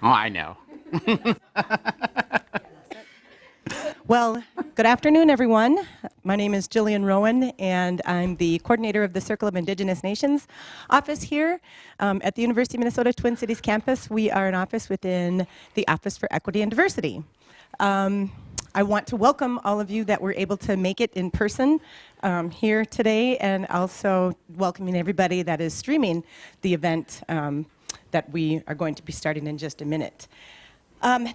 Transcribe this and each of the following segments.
Oh, I know. Well, good afternoon, everyone. My name is Jillian Rowan, and I'm the coordinator of the Circle of Indigenous Nations office here at the University of Minnesota Twin Cities campus. We are an office within the Office for Equity and Diversity. I want to welcome all of you that were able to make it in person here today, and also welcoming everybody that is streaming the event that we are going to be starting in just a minute.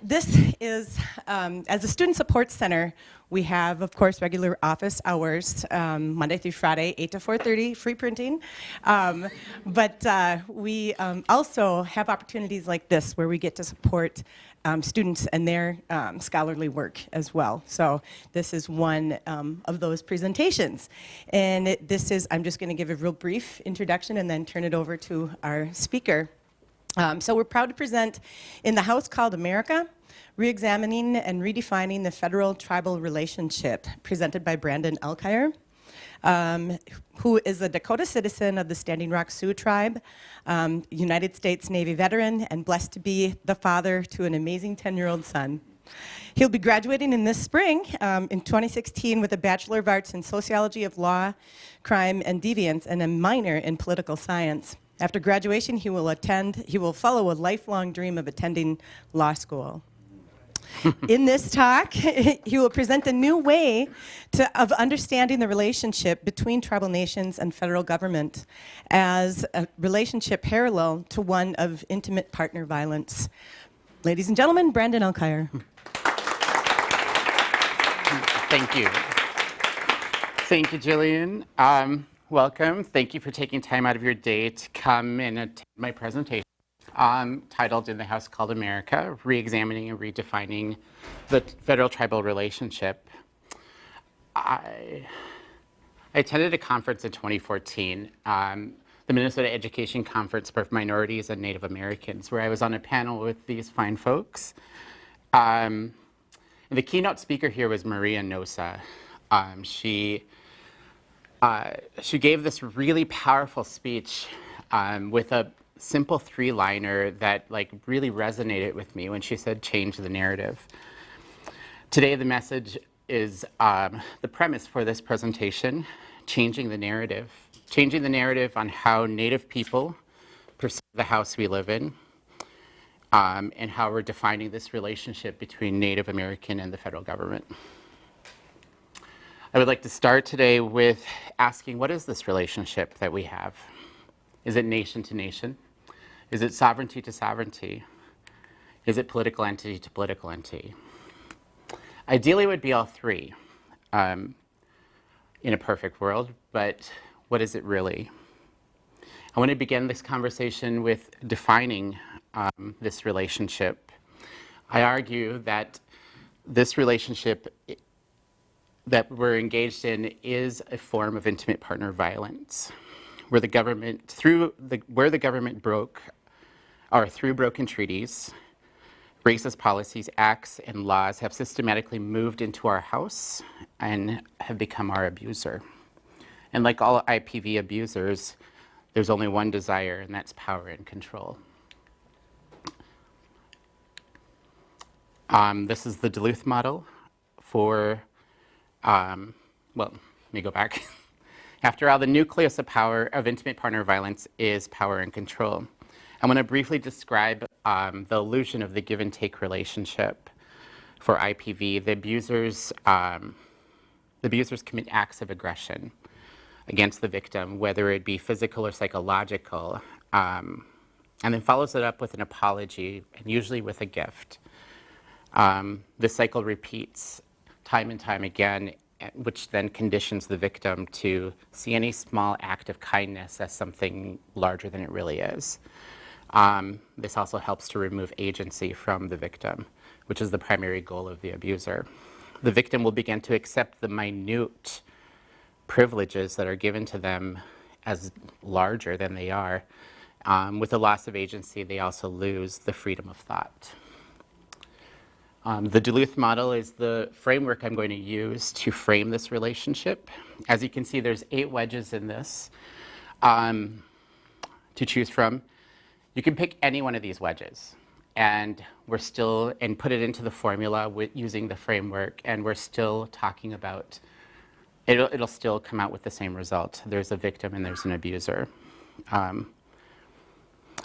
This is, as a student support center, we have, of course, regular office hours, Monday through Friday, 8 to 4:30, free printing. But we also have opportunities like this where we get to support students and their scholarly work as well. So this is one of those presentations. And I'm just going to give a real brief introduction and then turn it over to our speaker. So we're proud to present In the House Called America, Reexamining and Redefining the Federal Tribal Relationship, presented by Brandon Elkire, who is a Dakota citizen of the Standing Rock Sioux tribe, United States Navy veteran, and blessed to be the father to an amazing 10-year-old son. He'll be graduating in this spring, in 2016, with a Bachelor of Arts in Sociology of Law, Crime, and Deviance, and a minor in Political Science. After graduation, he will follow a lifelong dream of attending law school. In this talk, he will present a new way of understanding the relationship between tribal nations and federal government as a relationship parallel to one of intimate partner violence. Ladies and gentlemen, Brandon Elkire. Thank you. Thank you, Jillian. Welcome. Thank you for taking time out of your day to come and attend my presentation titled In the House Called America, Reexamining and Redefining the Federal Tribal Relationship. I attended a conference in 2014, the Minnesota Education Conference for Minorities and Native Americans, where I was on a panel with these fine folks. And the keynote speaker here was Maria Nosa. She gave this really powerful speech with a simple three-liner that really resonated with me when she said, "Change the narrative." Today, the message is the premise for this presentation, changing the narrative on how Native people perceive the house we live in, and how we're defining this relationship between Native American and the federal government. I would like to start today with asking, what is this relationship that we have? Is it nation to nation? Is it sovereignty to sovereignty? Is it political entity to political entity? Ideally, it would be all three in a perfect world, but what is it really? I want to begin this conversation with defining this relationship. I argue that this relationship that we're engaged in is a form of intimate partner violence, where the government, through broken treaties, racist policies, acts, and laws have systematically moved into our house and have become our abuser. And like all IPV abusers, there's only one desire, and that's power and control. This is the Duluth model for let me go back. After all, the nucleus of power of intimate partner violence is power and control. I want to briefly describe the illusion of the give and take relationship for IPV. The abusers commit acts of aggression against the victim, whether it be physical or psychological, and then follows it up with an apology, and usually with a gift. This cycle repeats time and time again, which then conditions the victim to see any small act of kindness as something larger than it really is. This also helps to remove agency from the victim, which is the primary goal of the abuser. The victim will begin to accept the minute privileges that are given to them as larger than they are. With the loss of agency, they also lose the freedom of thought. The Duluth model is the framework I'm going to use to frame this relationship. As you can see, there's 8 wedges in this to choose from. You can pick any one of these wedges. and we're still, and put it into the formula using the framework, and we're still talking about, it'll still come out with the same result. There's a victim and there's an abuser.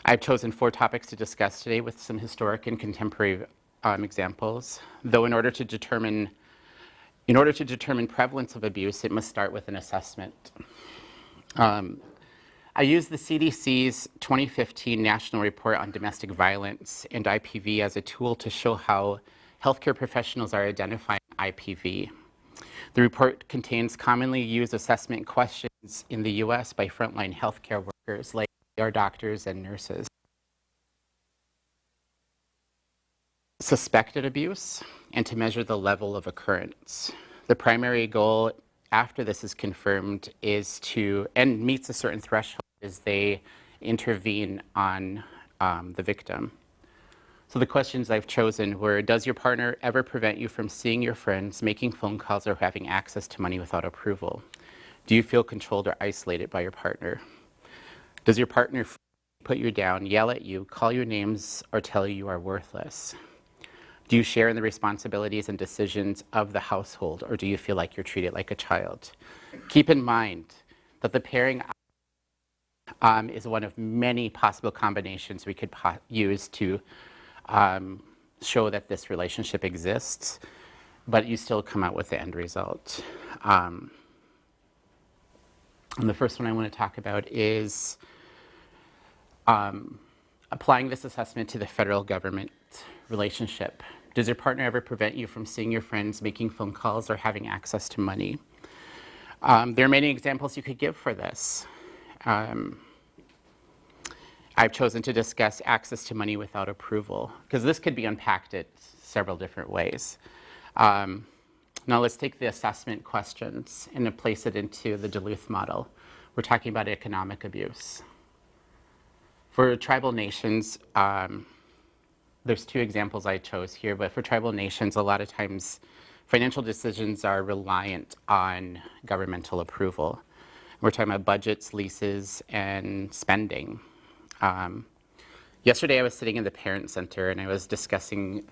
I've chosen 4 topics to discuss today with some historic and contemporary examples, though in order to determine prevalence of abuse, it must start with an assessment. I use the CDC's 2015 National Report on Domestic Violence and IPV as a tool to show how healthcare professionals are identifying IPV. The report contains commonly used assessment questions in the US by frontline healthcare workers like our doctors and nurses. Suspected abuse, and to measure the level of occurrence. The primary goal after this is confirmed is to, and meets a certain threshold, is they intervene on the victim. So the questions I've chosen were, does your partner ever prevent you from seeing your friends, making phone calls, or having access to money without approval? Do you feel controlled or isolated by your partner? Does your partner put you down, yell at you, call you names, or tell you you are worthless? Do you share in the responsibilities and decisions of the household, or do you feel like you're treated like a child? Keep in mind that the pairing is one of many possible combinations we could use to show that this relationship exists, but you still come out with the end result. And the first one I want to talk about is applying this assessment to the federal government relationship. Does your partner ever prevent you from seeing your friends, making phone calls, or having access to money? There are many examples you could give for this. I've chosen to discuss access to money without approval, because this could be unpacked in several different ways. Now let's take the assessment questions and place it into the Duluth model. We're talking about economic abuse. For tribal nations, there's 2 examples I chose here, but for tribal nations, a lot of times financial decisions are reliant on governmental approval. We're talking about budgets, leases, and spending. Yesterday I was sitting in the parent center and I was discussing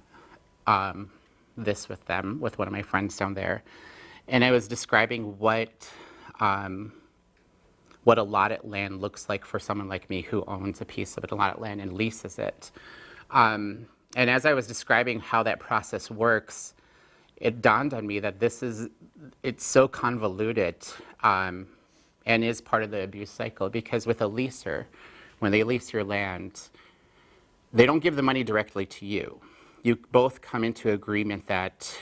this with them, with one of my friends down there, and I was describing what allotted land looks like for someone like me who owns a piece of allotted land and leases it. And as I was describing how that process works, it dawned on me that it's so convoluted and is part of the abuse cycle, because with a leaser, when they lease your land, they don't give the money directly to you. You both come into agreement that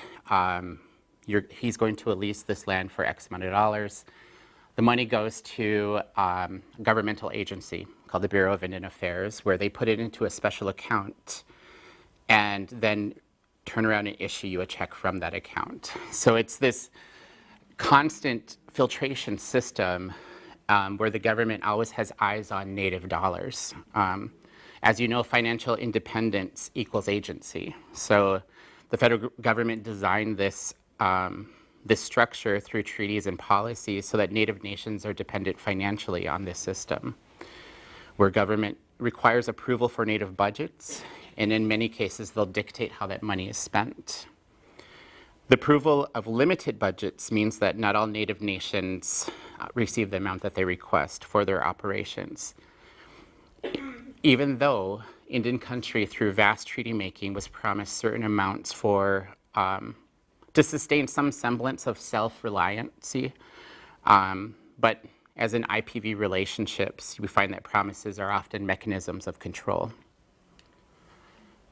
he's going to lease this land for X amount of dollars. The money goes to a governmental agency called the Bureau of Indian Affairs, where they put it into a special account and then turn around and issue you a check from that account. So it's this constant filtration system where the government always has eyes on native dollars. As you know, financial independence equals agency. So the federal government designed this structure through treaties and policies so that native nations are dependent financially on this system, where government requires approval for native budgets, and in many cases they'll dictate how that money is spent. The approval of limited budgets means that not all native nations receive the amount that they request for their operations, even though Indian country, through vast treaty making, was promised certain amounts for to sustain some semblance of self-reliancy. But as in IPV relationships, we find that promises are often mechanisms of control.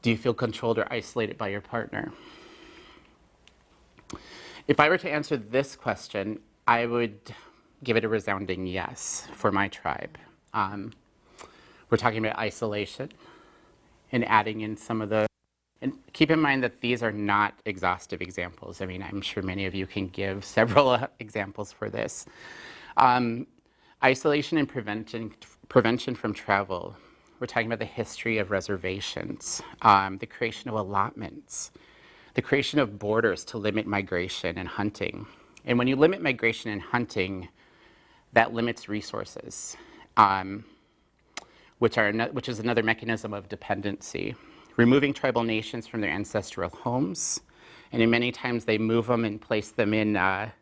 Do you feel controlled or isolated by your partner? If I were to answer this question, I would give it a resounding yes for my tribe. We're talking about isolation and adding in some of the, and keep in mind that these are not exhaustive examples. I mean, I'm sure many of you can give several examples for this. Isolation and prevention from travel. We're talking about the history of reservations, the creation of allotments, the creation of borders to limit migration and hunting. And when you limit migration and hunting, that limits resources, which is another mechanism of dependency. removing tribal nations from their ancestral homes. And in many times they move them and place them in a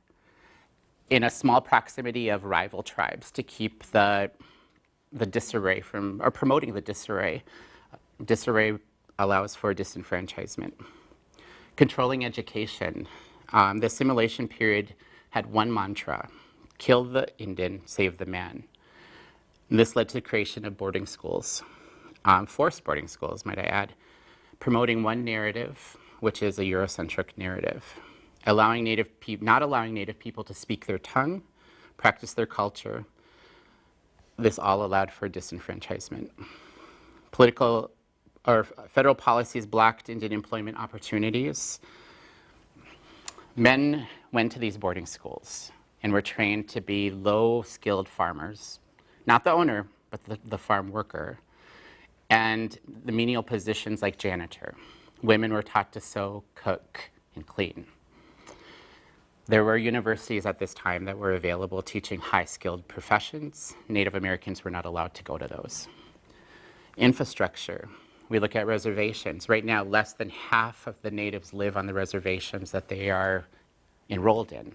small proximity of rival tribes to keep the disarray from, or promoting the disarray. Disarray allows for disenfranchisement. Controlling education. The assimilation period had one mantra: kill the Indian, save the man. And this led to the creation of boarding schools, forced boarding schools, might I add, promoting one narrative, which is a Eurocentric narrative, not allowing Native people to speak their tongue, practice their culture. This all allowed for disenfranchisement. Political or federal policies blocked Indian employment opportunities. Men went to these boarding schools and were trained to be low-skilled farmers, not the owner, but the farm worker, and the menial positions like janitor. Women were taught to sew, cook, and clean. There were universities at this time that were available teaching high-skilled professions. Native Americans were not allowed to go to those. Infrastructure. We look at reservations. Right now, less than half of the natives live on the reservations that they are enrolled in.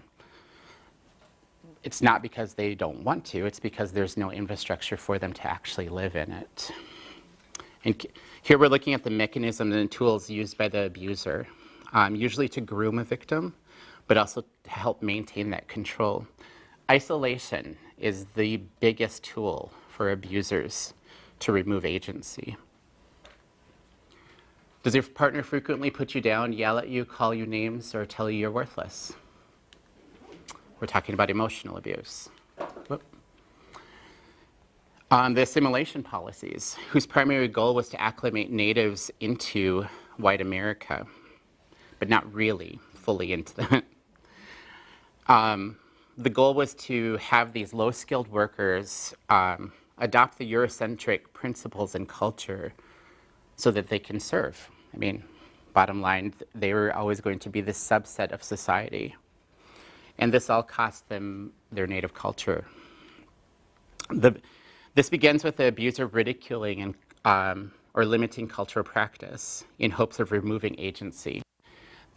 It's not because they don't want to, it's because there's no infrastructure for them to actually live in it. And here we're looking at the mechanism and tools used by the abuser, usually to groom a victim, but also to help maintain that control. Isolation is the biggest tool for abusers to remove agency. Does your partner frequently put you down, yell at you, call you names, or tell you you're worthless? We're talking about emotional abuse. The assimilation policies, whose primary goal was to acclimate natives into white America, but not really fully into that. The goal was to have these low-skilled workers adopt the Eurocentric principles and culture so that they can serve. I mean, bottom line, they were always going to be this subset of society. And this all cost them their native culture. This begins with the abuser ridiculing and, or limiting cultural practice in hopes of removing agency.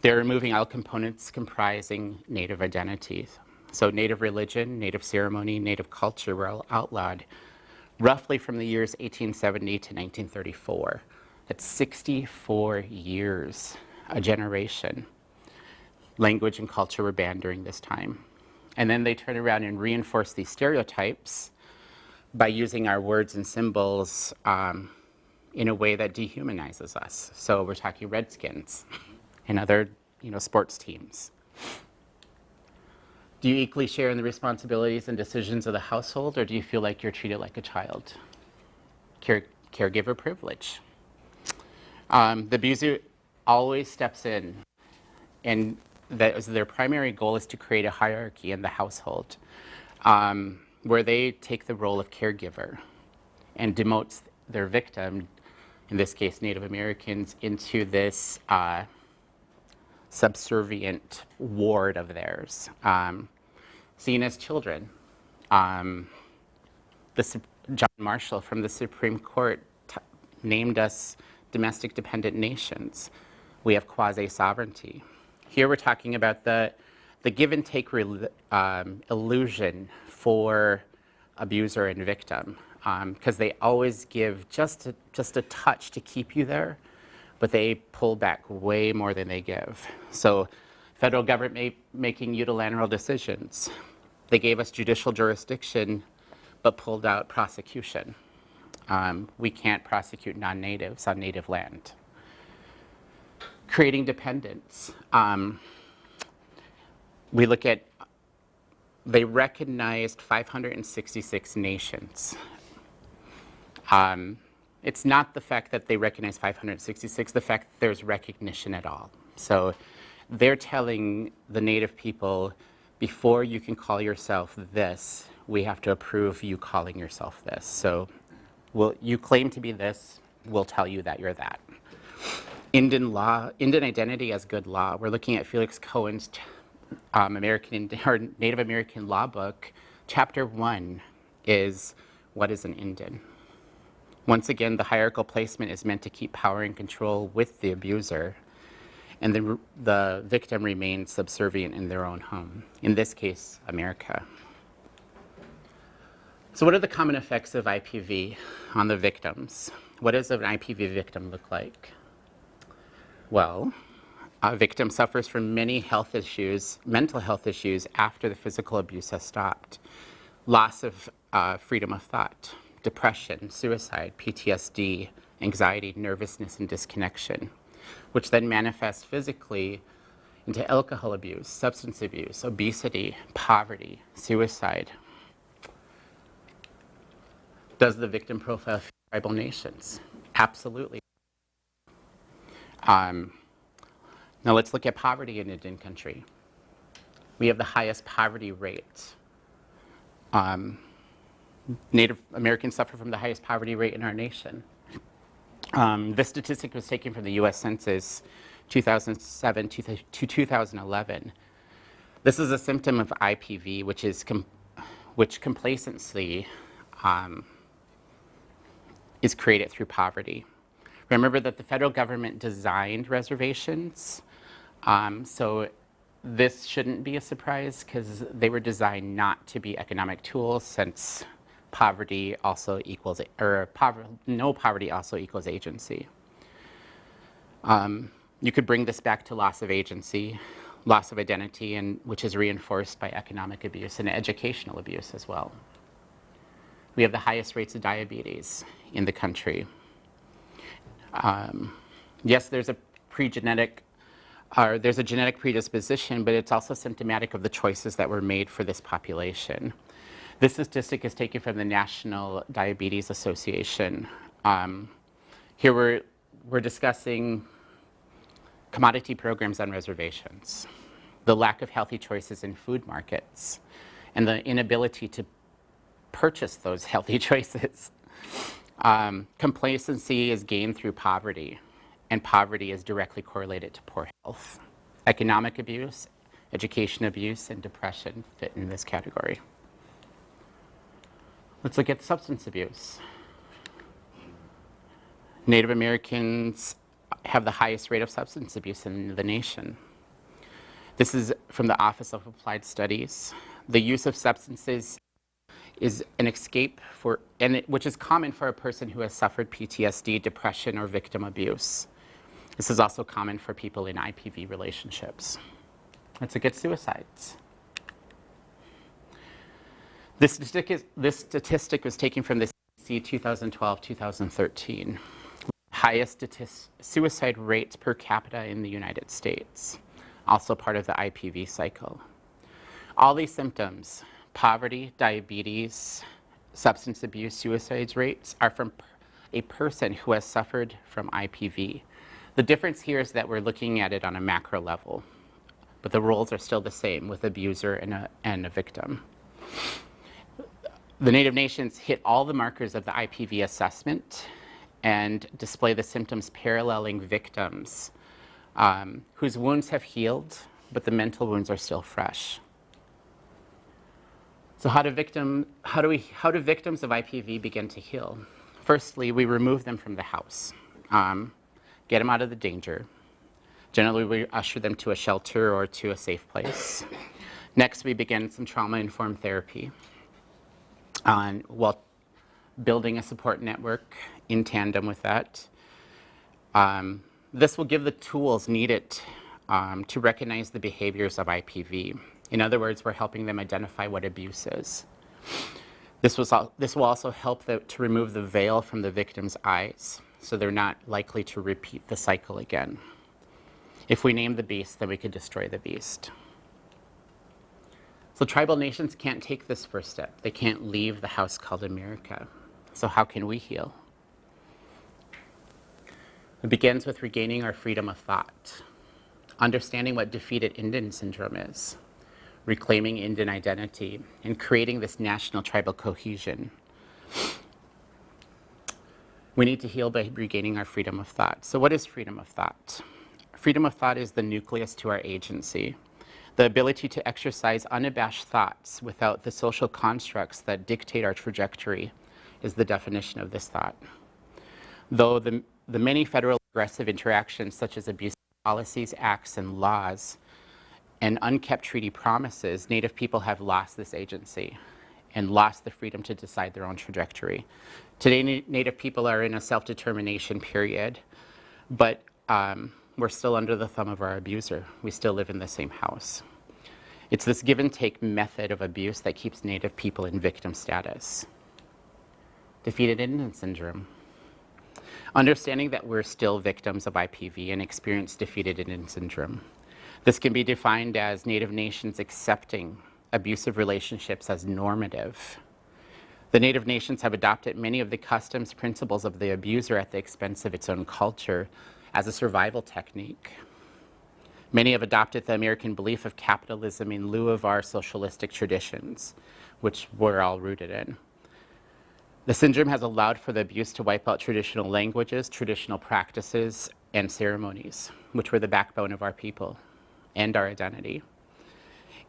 They're removing all components comprising Native identities. So Native religion, Native ceremony, Native culture were all outlawed roughly from the years 1870 to 1934. That's 64 years, a generation. Language and culture were banned during this time. And then they turn around and reinforce these stereotypes by using our words and symbols in a way that dehumanizes us. So we're talking Redskins and other, sports teams. Do you equally share in the responsibilities and decisions of the household, or do you feel like you're treated like a child? Caregiver privilege. The abuser always steps in, and their primary goal is to create a hierarchy in the household where they take the role of caregiver and demotes their victim, in this case Native Americans, into this subservient ward of theirs, seen as children. John Marshall from the Supreme Court named us domestic dependent nations. We have quasi-sovereignty. Here we're talking about the give and take illusion for abuser and victim, because they always give just a touch to keep you there, but they pull back way more than they give. So federal government making unilateral decisions. They gave us judicial jurisdiction, but pulled out prosecution. We can't prosecute non-natives on native land. Creating dependence. We look at, they recognized 566 nations. It's not the fact that they recognize 566, the fact that there's recognition at all. So they're telling the native people, before you can call yourself this, we have to approve you calling yourself this. So you claim to be this, we'll tell you that you're that. Indian law, Indian identity as good law. We're looking at Felix Cohen's Native American law book. Chapter 1 is, what is an Indian? Once again, the hierarchical placement is meant to keep power and control with the abuser, and the victim remains subservient in their own home, in this case, America. So what are the common effects of IPV on the victims? What does an IPV victim look like? Well, a victim suffers from many health issues, mental health issues, after the physical abuse has stopped. Loss of freedom of thought, depression, suicide, PTSD, anxiety, nervousness, and disconnection, which then manifests physically into alcohol abuse, substance abuse, obesity, poverty, suicide. Does the victim profile fit tribal nations? Absolutely. Now let's look at poverty in Indian country. We have the highest poverty rate. Native Americans suffer from the highest poverty rate in our nation. This statistic was taken from the US Census 2007 to 2011. This is a symptom of IPV, which complacency is created through poverty. Remember that the federal government designed reservations, so this shouldn't be a surprise because they were designed not to be economic tools, since poverty also equals, no poverty also equals agency. You could bring this back to loss of agency, loss of identity, and which is reinforced by economic abuse and educational abuse as well. We have the highest rates of diabetes in the country. Yes, there's a genetic predisposition, but it's also symptomatic of the choices that were made for this population. This statistic is taken from the National Diabetes Association. Here we're discussing commodity programs on reservations, the lack of healthy choices in food markets, and the inability to purchase those healthy choices. Complacency is gained through poverty, and poverty is directly correlated to poor health. Economic abuse, education abuse, and depression fit in this category. Let's look at substance abuse. Native Americans have the highest rate of substance abuse in the nation. This is from the Office of Applied Studies. The use of substances is an escape which is common for a person who has suffered PTSD, depression, or victim abuse. This is also common for people in IPV relationships. Let's look at suicides. This statistic was taken from the CDC 2012-2013. Highest suicide rates per capita in the United States, also part of the IPV cycle. All these symptoms, poverty, diabetes, substance abuse, suicide rates, are from a person who has suffered from IPV. The difference here is that we're looking at it on a macro level, but the roles are still the same with abuser and a victim. The Native Nations hit all the markers of the IPV assessment and display the symptoms paralleling victims whose wounds have healed, but the mental wounds are still fresh. So how do victims of IPV begin to heal? Firstly, we remove them from the house, get them out of the danger. Generally, we usher them to a shelter or to a safe place. Next, we begin some trauma-informed therapy while building a support network in tandem with that. This will give the tools needed to recognize the behaviors of IPV. In other words, we're helping them identify what abuse is. This will also help to remove the veil from the victim's eyes, so they're not likely to repeat the cycle again. If we name the beast, then we could destroy the beast. So tribal nations can't take this first step. They can't leave the house called America. So how can we heal? It begins with regaining our freedom of thought, understanding what defeated Indian syndrome is, reclaiming Indian identity, and creating this national tribal cohesion. We need to heal by regaining our freedom of thought. So what is freedom of thought? Freedom of thought is the nucleus to our agency. The ability to exercise unabashed thoughts without the social constructs that dictate our trajectory is the definition of this thought. Though the many federal aggressive interactions, such as abuse policies, acts, and laws, and unkept treaty promises, Native people have lost this agency and lost the freedom to decide their own trajectory. Today, Native people are in a self-determination period, but we're still under the thumb of our abuser. We still live in the same house. It's this give and take method of abuse that keeps Native people in victim status. Defeated Indian syndrome. Understanding that we're still victims of IPV and experience defeated Indian syndrome. This can be defined as Native nations accepting abusive relationships as normative. The Native nations have adopted many of the customs principles of the abuser at the expense of its own culture as a survival technique. Many have adopted the American belief of capitalism in lieu of our socialistic traditions, which we're all rooted in. The syndrome has allowed for the abuse to wipe out traditional languages, traditional practices, and ceremonies, which were the backbone of our people and our identity.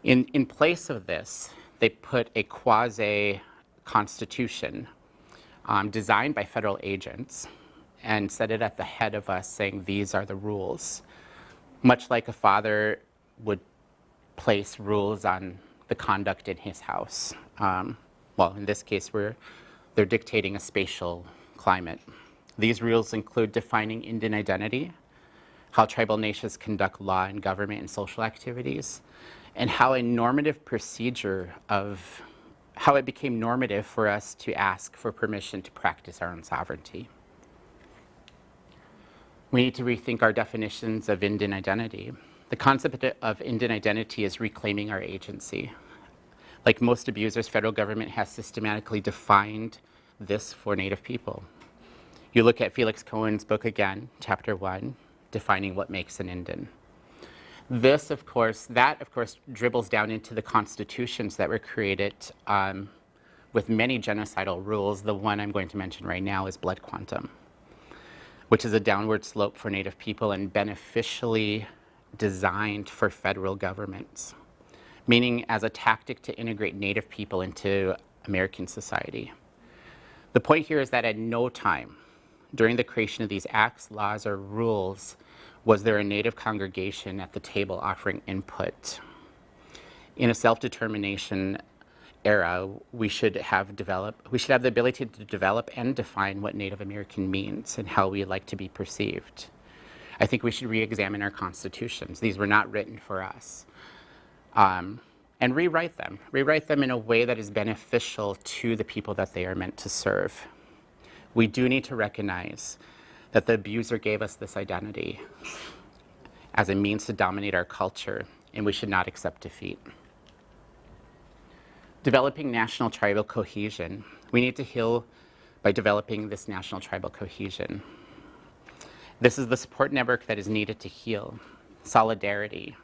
In place of this, they put a quasi-constitution designed by federal agents and set it at the head of us, saying these are the rules. Much like a father would place rules on the conduct in his house. Well, in this case, they're dictating a spatial climate. These rules include defining Indian identity, how tribal nations conduct law and government and social activities, and how a normative procedure of how it became normative for us to ask for permission to practice our own sovereignty. We need to rethink our definitions of Indian identity. The concept of Indian identity is reclaiming our agency. Like most abusers, federal government has systematically defined this for Native people. You look at Felix Cohen's book again, chapter 1, defining what makes an Indian. That of course dribbles down into the constitutions that were created with many genocidal rules. The one I'm going to mention right now is blood quantum, which is a downward slope for Native people and beneficially designed for federal governments, meaning as a tactic to integrate Native people into American society. The point here is that at no time during the creation of these acts, laws, or rules was there a Native congregation at the table offering input. In a self-determination era, we should have the ability to develop and define what Native American means and how we like to be perceived. I think we should re-examine our constitutions. These were not written for us. And rewrite them in a way that is beneficial to the people that they are meant to serve. We do need to recognize that the abuser gave us this identity as a means to dominate our culture, and we should not accept defeat. Developing national tribal cohesion. We need to heal by developing this national tribal cohesion. This is the support network that is needed to heal. Solidarity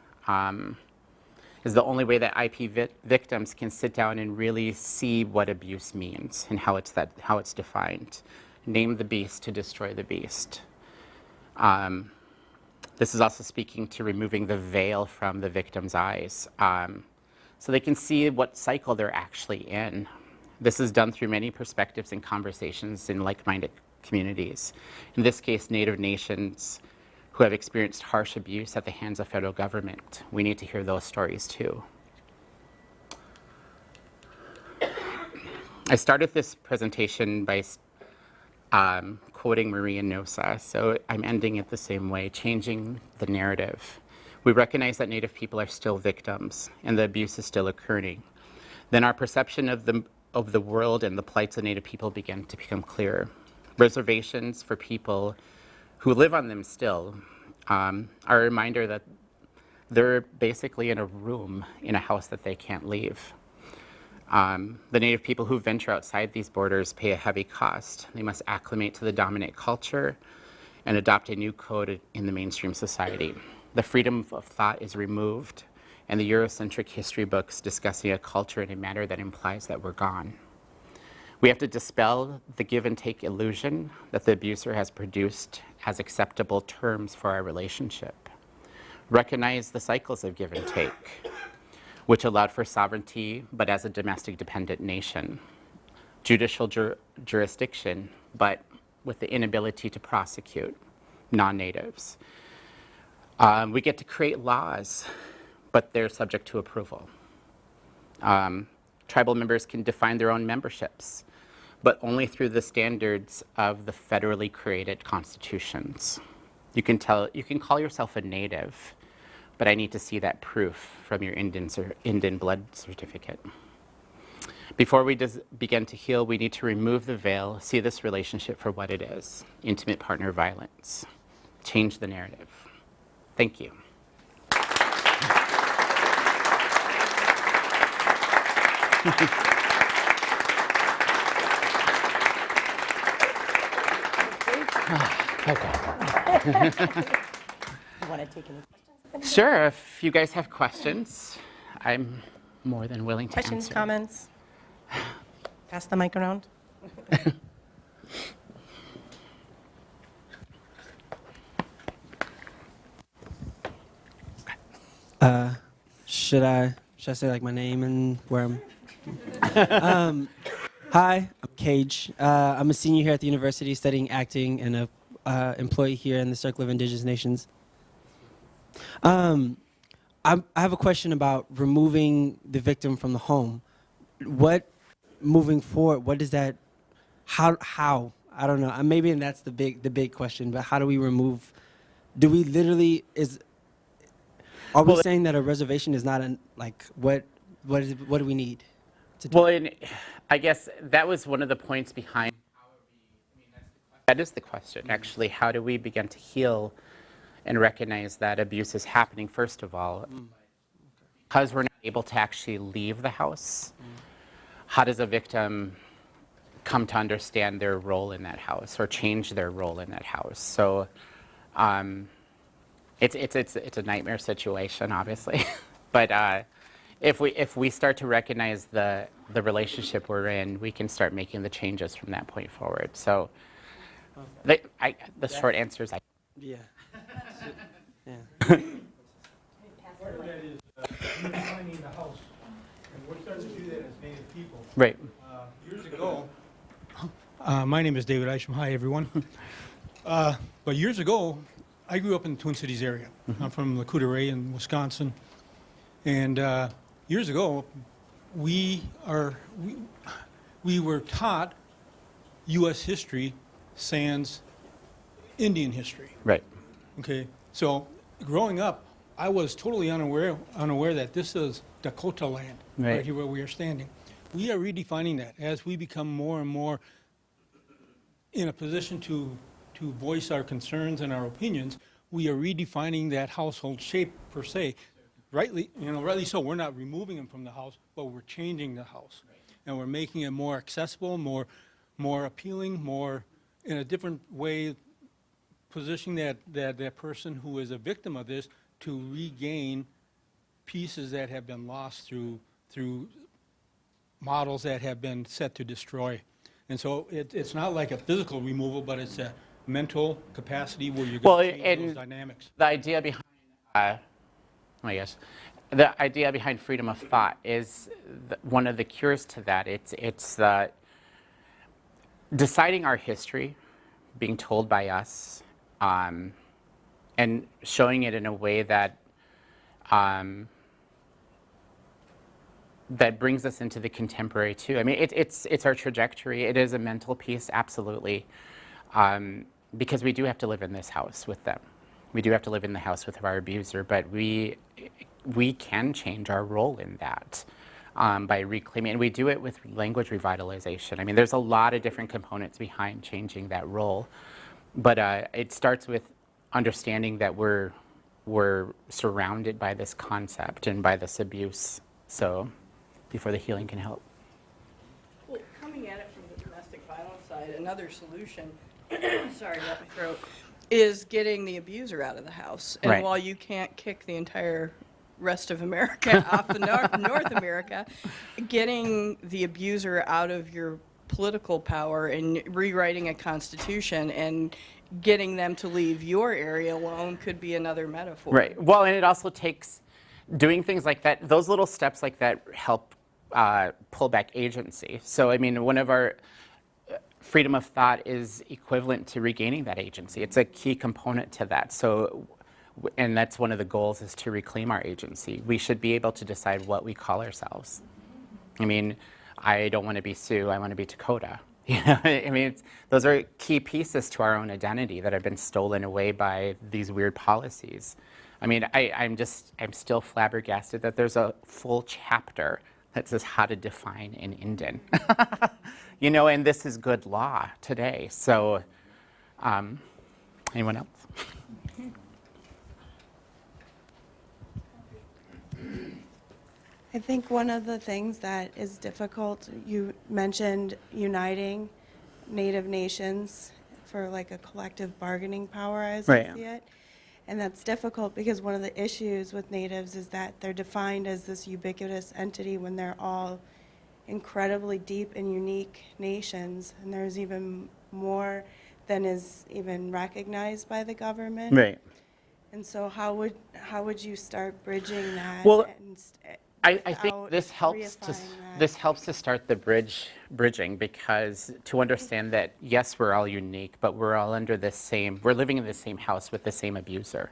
is the only way that IP victims can sit down and really see what abuse means and how it's defined. Name the beast to destroy the beast. This is also speaking to removing the veil from the victim's eyes so they can see what cycle they're actually in. This is done through many perspectives and conversations in like-minded communities. In this case, Native nations who have experienced harsh abuse at the hands of federal government. We need to hear those stories too. I started this presentation by quoting Maria Nosa, so I'm ending it the same way, changing the narrative. We recognize that Native people are still victims and the abuse is still occurring. Then our perception of the world and the plights of Native people begin to become clearer. Reservations for people who live on them still are a reminder that they're basically in a room in a house that they can't leave. The Native people who venture outside these borders pay a heavy cost. They must acclimate to the dominant culture and adopt a new code in the mainstream society. The freedom of thought is removed, and the Eurocentric history books discussing a culture in a manner that implies that we're gone. We have to dispel the give and take illusion that the abuser has produced as acceptable terms for our relationship. Recognize the cycles of give and take, which allowed for sovereignty, but as a domestic dependent nation. Judicial jurisdiction, but with the inability to prosecute non-natives. We get to create laws, but they're subject to approval. Tribal members can define their own memberships, but only through the standards of the federally created constitutions. You can call yourself a native, but I need to see that proof from your Indian blood certificate. Before we begin to heal, we need to remove the veil, see this relationship for what it is, intimate partner violence, change the narrative. Thank you. You want to take any questions? Sure, if you guys have questions, I'm more than willing to Questions, answer. comments? Pass the mic around. Should I say like my name and where I'm? Hi, I'm Cage. I'm a senior here at the university studying acting and a employee here in the Circle of Indigenous Nations. I have a question about removing the victim from the home. Moving forward, what is that? How? I don't know. Maybe that's the big question. But how do we remove? Do we literally Are we saying that a reservation is not what do we need? Well, I guess that was one of the points behind that is the question, actually. How do we begin to heal and recognize that abuse is happening, first of all? Because we're not able to actually leave the house, how does a victim come to understand their role in that house or change their role in that house? So it's a nightmare situation, obviously. But if we start to recognize the relationship we're in, we can start making the changes from that point forward. So the short answer is Yeah. Yeah. Part of that is redefining the house, and we're starting to do that as Native people. right. Years ago, my name is David Isham. Hi, everyone. But years ago, I grew up in the Twin Cities area. I'm from Lac-Courte in Wisconsin, and years ago, we were taught U.S. history sans Indian history. Right. Okay, so growing up, I was totally unaware that this is Dakota land, Right. right here where we are standing. We are redefining that as we become more and more in a position to voice our concerns and our opinions. We are redefining that household shape per se. Rightly so. We're not removing them from the house, but we're changing the house, and we're making it more accessible, more appealing, more in a different way, positioning that person who is a victim of this to regain pieces that have been lost through models that have been set to destroy. And so it's not like a physical removal, but it's a mental capacity where you're going to change those dynamics. The idea behind, the idea behind freedom of thought is one of the cures to that. It's deciding our history, being told by us, and showing it in a way that that brings us into the contemporary too. I mean, it's our trajectory. It is a mental piece, absolutely, because we do have to live in this house with them. We do have to live in the house with our abuser, but we can change our role in that by reclaiming, and we do it with language revitalization. I mean, there's a lot of different components behind changing that role, but it starts with understanding that we're surrounded by this concept and by this abuse. So, before the healing can help. Well, coming at it from the domestic violence side, another solution, sorry about my throat, is getting the abuser out of the house. And Right. while you can't kick the entire rest of America off the North America, getting the abuser out of your political power and rewriting a constitution and getting them to leave your area alone could be another metaphor. Right. Well, and it also takes doing things like that. Those little steps like that help pull back agency. So, I mean, one of our freedom of thought is equivalent to regaining that agency. It's a key component to that. So, and that's one of the goals, is to reclaim our agency. We should be able to decide what we call ourselves. I mean, I don't want to be Sue, I want to be Dakota. You know, I mean, those are key pieces to our own identity that have been stolen away by these weird policies. I mean, I'm still flabbergasted that there's a full chapter that says how to define an Indian. You know, and this is good law today. So, anyone else? I think one of the things that is difficult, you mentioned uniting Native nations for like a collective bargaining power, as I Right. see it. And that's difficult because one of the issues with natives is that they're defined as this ubiquitous entity when they're all incredibly deep and unique nations. And there's even more than is even recognized by the government. Right. And so how would you start bridging that? Well, and I think without this helps reifying to start the bridging, because to understand that yes, we're all unique, but we're all under the same, we're living in the same house with the same abuser.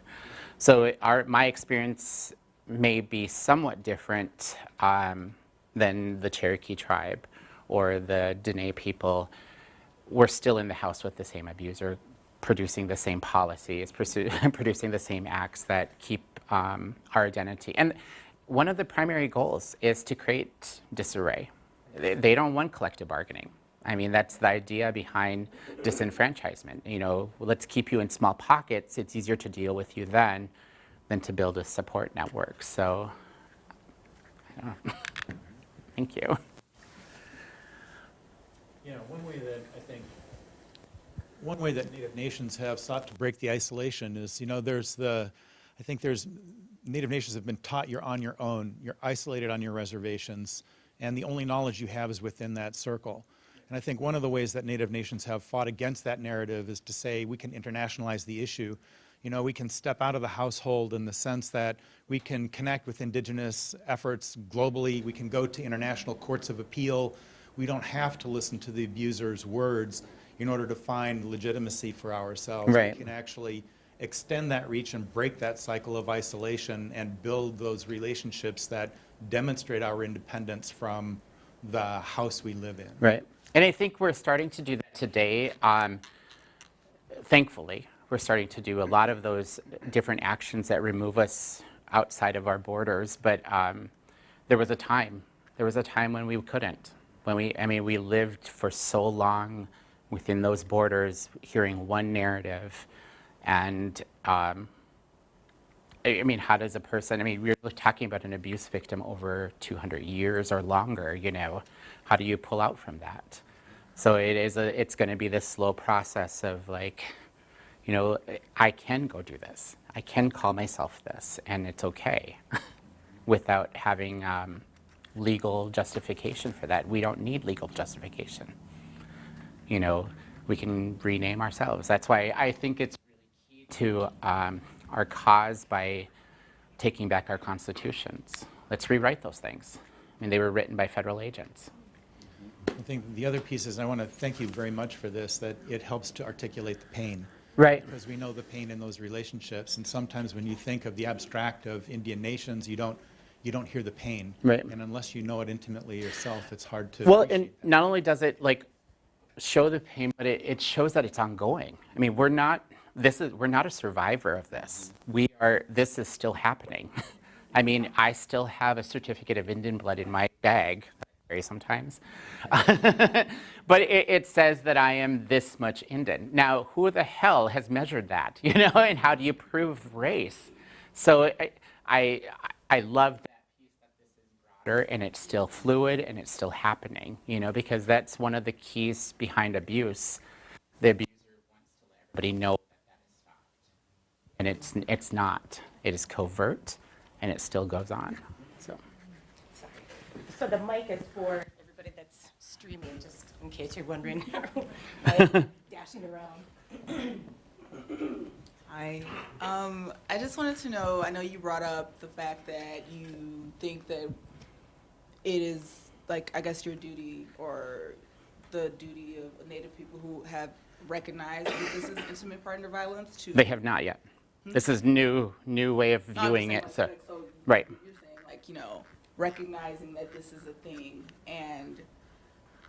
So my experience may be somewhat different than the Cherokee tribe or the Dene people. We're still in the house with the same abuser, producing the same policies, producing the same acts that keep our identity. And one of the primary goals is to create disarray. They don't want collective bargaining. I mean, that's the idea behind disenfranchisement. You know, let's keep you in small pockets. It's easier to deal with you then than to build a support network. So, I don't know. Thank you. Yeah, one way that Native nations have sought to break the isolation is, you know, Native nations have been taught you're on your own, you're isolated on your reservations, and the only knowledge you have is within that circle. And I think one of the ways that Native nations have fought against that narrative is to say we can internationalize the issue. You know, we can step out of the household in the sense that we can connect with indigenous efforts globally, we can go to international courts of appeal. We don't have to listen to the abuser's words in order to find legitimacy for ourselves. Right. We can actually extend that reach and break that cycle of isolation and build those relationships that demonstrate our independence from the house we live in. Right. And I think we're starting to do that today. Thankfully, we're starting to do a lot of those different actions that remove us outside of our borders. But there was a time when we couldn't. We lived for so long within those borders, hearing one narrative. And how does a person, we're talking about an abuse victim over 200 years or longer, you know, how do you pull out from that? So it's going to be this slow process of like, you know, I can go do this. I can call myself this, and it's okay without having legal justification for that. We don't need legal justification. You know, we can rename ourselves. That's why I think it's to our cause by taking back our constitutions. Let's rewrite those things. They were written by federal agents. I think the other piece is, I want to thank you very much for this, that it helps to articulate the pain. Right. Because we know the pain in those relationships, and sometimes when you think of the abstract of Indian nations, you don't hear the pain. Right. And unless you know it intimately yourself, it's hard to Well, appreciate and that. not only does it like show the pain, but it shows that it's ongoing. We're not a survivor of this. This is still happening. I still have a certificate of Indian blood in my bag, I carry sometimes. But it says that I am this much Indian. Now, who the hell has measured that, you know, and how do you prove race? So I love that piece that this is broader and it's still fluid and it's still happening, you know, because that's one of the keys behind abuse. The abuser wants to let everybody know that is stopped. And it's not. It is covert and it still goes on. So the mic is for everybody that's streaming, just in case you're wondering. Like, dashing around. Hi. I just wanted to know, I know you brought up the fact that you think that it is, like, I guess your duty or the duty of Native people who have recognized that this is intimate partner violence to? They have not yet. This is new way of No, I'm just viewing saying, it. like, So, like, so right. You're saying like, you know, recognizing that this is a thing and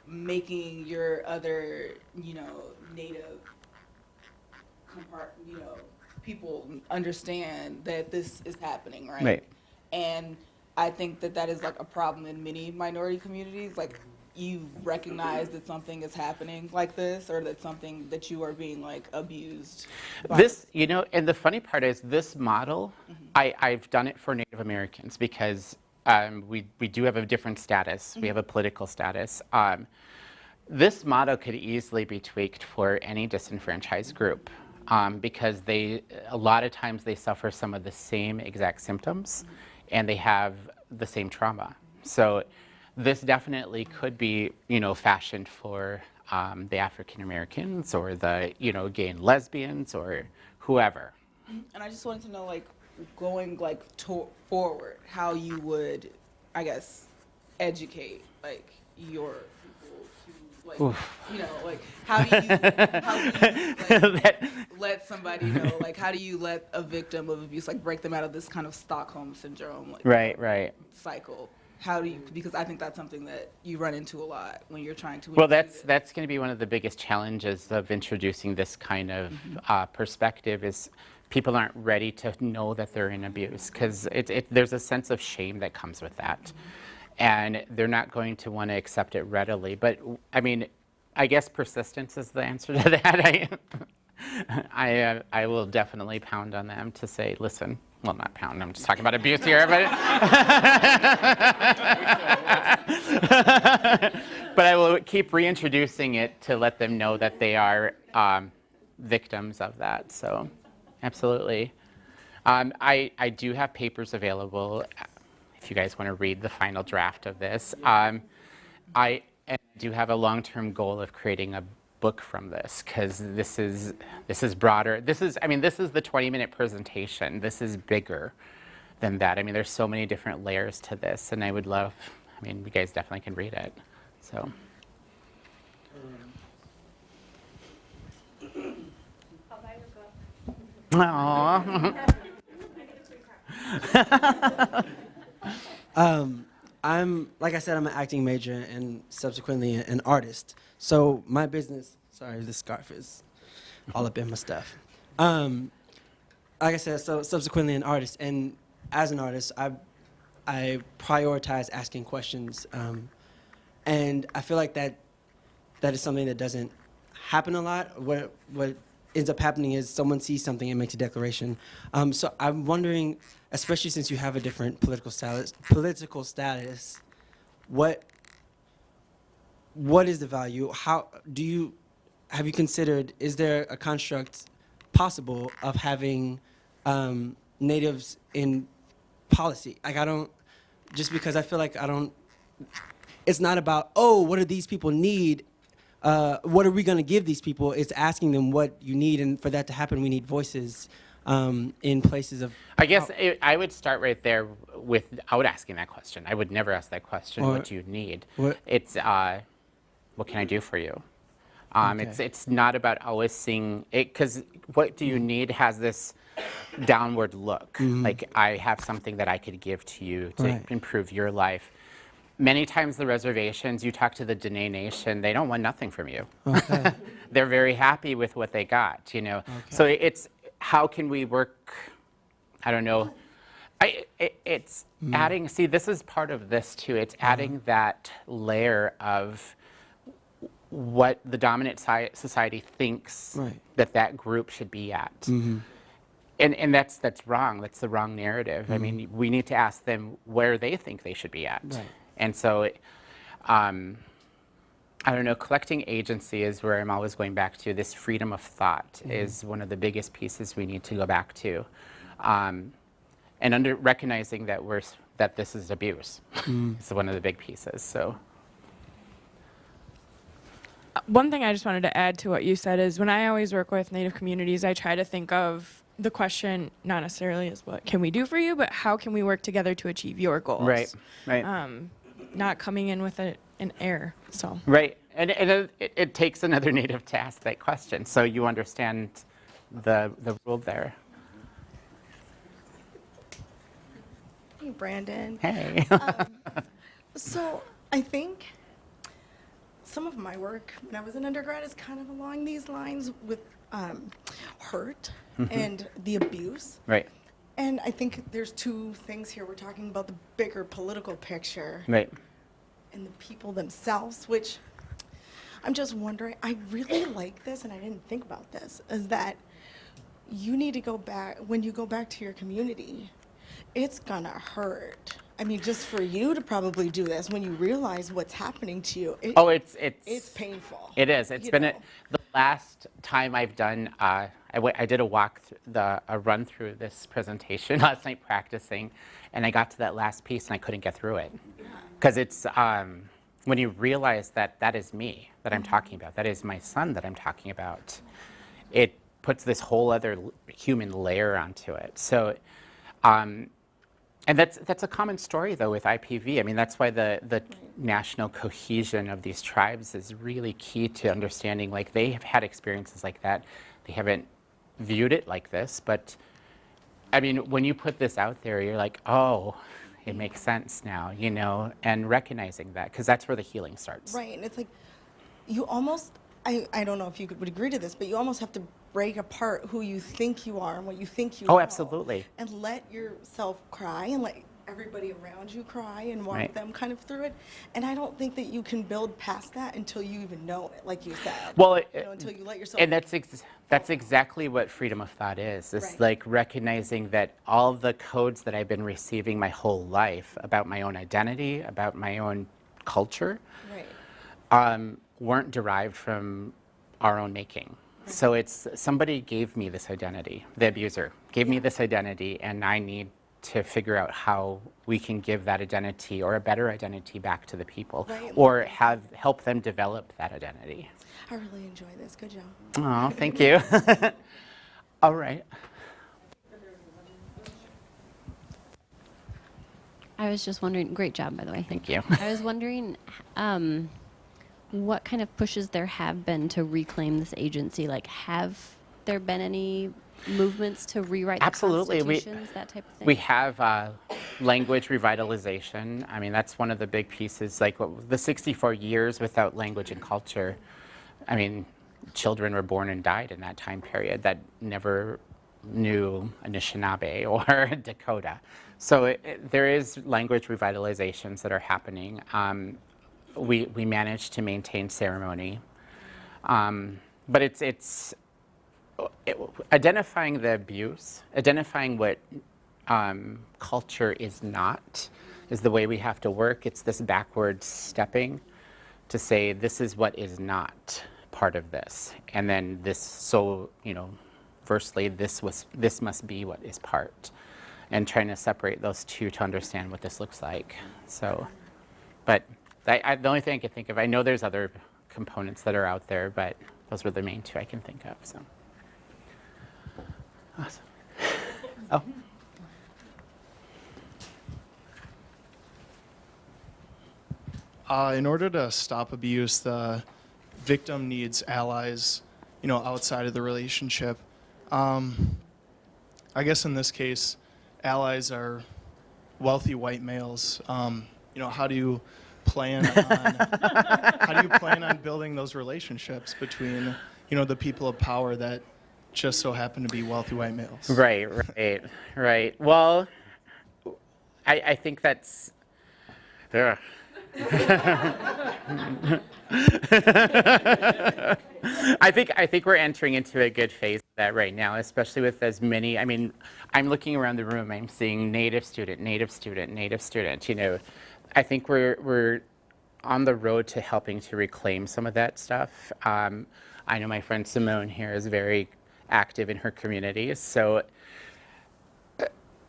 making your other, you know, Native people understand that this is happening, right? Right. And I think that that is like a problem in many minority communities. Like, you recognize that something is happening like this, or that something that you are being like abused by. This, you know, and the funny part is this model, I've done it for Native Americans because we do have a different status. We have a political status. This model could easily be tweaked for any disenfranchised group because a lot of times they suffer some of the same exact symptoms and they have the same trauma. So this definitely could be, you know, fashioned for the African Americans or the, you know, gay and lesbians or whoever. And I just wanted to know, like, going like forward, how you would, I guess, educate like your people to like, you know, like how do you like, let somebody know, like how do you let a victim of abuse like break them out of this kind of Stockholm syndrome like Right. cycle? How do you, because I think that's something that you run into a lot when you're trying to. Well, that's going to be one of the biggest challenges of introducing this kind of perspective is people aren't ready to know that they're in abuse because there's a sense of shame that comes with that. And they're not going to want to accept it readily. But, I mean, I guess persistence is the answer to that. I will definitely pound on them to say, listen, well, not pound, I'm just talking about abuse here, but but I will keep reintroducing it to let them know that they are victims of that. So, absolutely. I do have papers available if you guys want to read the final draft of this. I do have a long-term goal of creating a book from this because this is broader. This is the 20-minute presentation. This is bigger than that. I mean, there's so many different layers to this, and I would love. I mean, you guys definitely can read it. So. Aww. I'm, like I said, I'm an acting major and subsequently an artist. So my business, sorry, this scarf is all up in my stuff. Like I said, so subsequently an artist, and as an artist, I prioritize asking questions, and I feel like that is something that doesn't happen a lot. What ends up happening is someone sees something and makes a declaration. So I'm wondering, especially since you have a different political status, what is the value? Have you considered, is there a construct possible of having natives in policy? Like, just because I feel like it's not about, oh, what do these people need? What are we going to give these people? It's asking them what you need, and for that to happen, we need voices in places of. I guess I would start right there without asking that question. I would never ask that question. What do you need? It's what can I do for you? Okay. It's not about always seeing it, because what do you need has this downward look. Like, I have something that I could give to you to improve your life. Many times the reservations, you talk to the Dene Nation, they don't want nothing from you. Okay. They're very happy with what they got, you know. So it's, how can we work, I don't know. It's adding, see, this is part of this too. It's adding that layer of what the dominant society thinks that group should be at. And that's wrong. That's the wrong narrative. I mean, we need to ask them where they think they should be at. And so, I don't know, collecting agency is where I'm always going back to. This freedom of thought is one of the biggest pieces we need to go back to. And recognizing that this is abuse is one of the big pieces. So. One thing I just wanted to add to what you said is when I always work with Native communities, I try to think of the question not necessarily as what can we do for you, but how can we work together to achieve your goals? Right. Not coming in with an error. So. Right, and it takes another native to ask that question, so you understand the rule there. Hey, Brandon. Hey. So I think some of my work when I was an undergrad is kind of along these lines with hurt and the abuse. Right, And I think there's two things here. We're talking about the bigger political picture right. and the people themselves, which I'm just wondering, I really like this, and I didn't think about this, is that you need to go back, when you go back to your community, it's gonna hurt. I mean, just for you to probably do this, when you realize what's happening to you, Oh, it's painful. It is. It's you been know. the last time I've done. I did a run through this presentation last night practicing, and I got to that last piece and I couldn't get through it because it's when you realize that that is me that I'm talking about, that is my son that I'm talking about. It puts this whole other human layer onto it. So. And that's a common story, though, with IPV. I mean, that's why the national cohesion of these tribes is really key to understanding. Like, they have had experiences like that. They haven't viewed it like this, but I mean, when you put this out there, you're like, oh, it makes sense now, you know, and recognizing that, because that's where the healing starts. Right, and it's like, you almost, I don't know if you would agree to this, but you almost have to break apart who you think you are and what you think you Oh, know, absolutely. and let yourself cry and let everybody around you cry and walk Right. them kind of through it. And I don't think that you can build past that until you even know it, like you said. Well, you know, until you let yourself. and that's exactly what freedom of thought is. It's Right. like recognizing that all the codes that I've been receiving my whole life about my own identity, about my own culture, Right. weren't derived from our own making. So it's somebody gave me this identity, the abuser gave me this identity, and I need to figure out how we can give that identity or a better identity back to the people, Right. or help them develop that identity. I really enjoy this. Good job. Oh, thank you. All right. I was just wondering, great job, by the way. Thank you. I was wondering what kind of pushes there have been to reclaim this agency? Like, have there been any movements to rewrite Absolutely. the constitutions, that type of thing? We have language revitalization. I mean, that's one of the big pieces, like the 64 years without language and culture. I mean, children were born and died in that time period that never knew Anishinaabe or Dakota. So there is language revitalizations that are happening. We managed to maintain ceremony. But it's identifying the abuse, identifying what culture is not, is the way we have to work. It's this backward stepping to say this is what is not part of this, and then this. So versely, this must be what is part, and trying to separate those two to understand what this looks like. So, but the only thing I can think of, I know there's other components that are out there, but those were the main two I can think of. So. Awesome. Oh. In order to stop abuse, the victim needs allies, outside of the relationship. I guess in this case, allies are wealthy white males. How do you plan on building those relationships between, the people of power that just so happen to be wealthy white males? Right. Well, I think that's. I think we're entering into a good phase of that right now, especially with as many. I mean, I'm looking around the room. I'm seeing Native student. I think we're on the road to helping to reclaim some of that stuff. I know my friend Simone here is very active in her community, so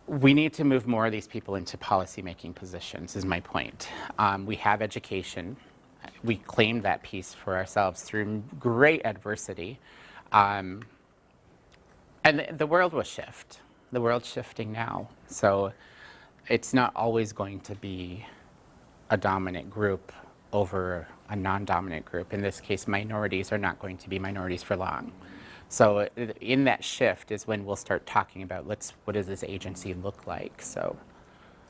we need to move more of these people into policy-making positions, is my point. We have education. We claimed that piece for ourselves through great adversity. And the world will shift. The world's shifting now. So it's not always going to be a dominant group over a non-dominant group. In this case, minorities are not going to be minorities for long. So in that shift is when we'll start talking about what does this agency look like? So,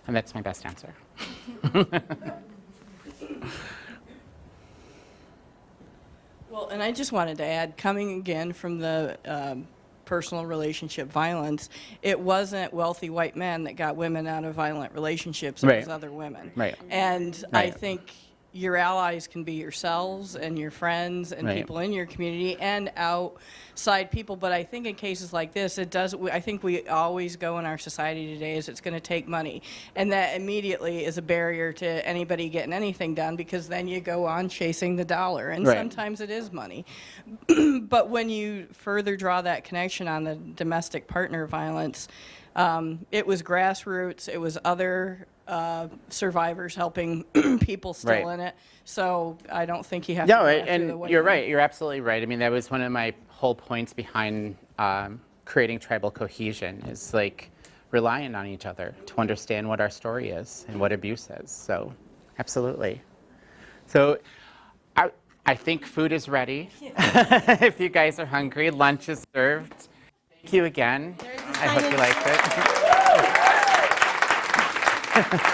and that's my best answer. Well, and I just wanted to add, coming again from the personal relationship violence, it wasn't wealthy white men that got women out of violent relationships, it was Right. other women. Right. And I Right. think your allies can be yourselves and your friends and Right. people in your community and outside people. But I think in cases like this, I think we always go in our society today is it's going to take money. And that immediately is a barrier to anybody getting anything done because then you go on chasing the dollar. And Right. sometimes it is money. But when you further draw that connection on the domestic partner violence, it was grassroots, it was other survivors helping people still Right. in it. So I don't think you have No, to go right, after the and white you're men. right. You're absolutely right. I mean, that was one of my whole points behind creating tribal cohesion is like relying on each other to understand what our story is and what abuse is. So, absolutely. So, I think food is ready. If you guys are hungry, lunch is served. Thank you again. I hope you liked it.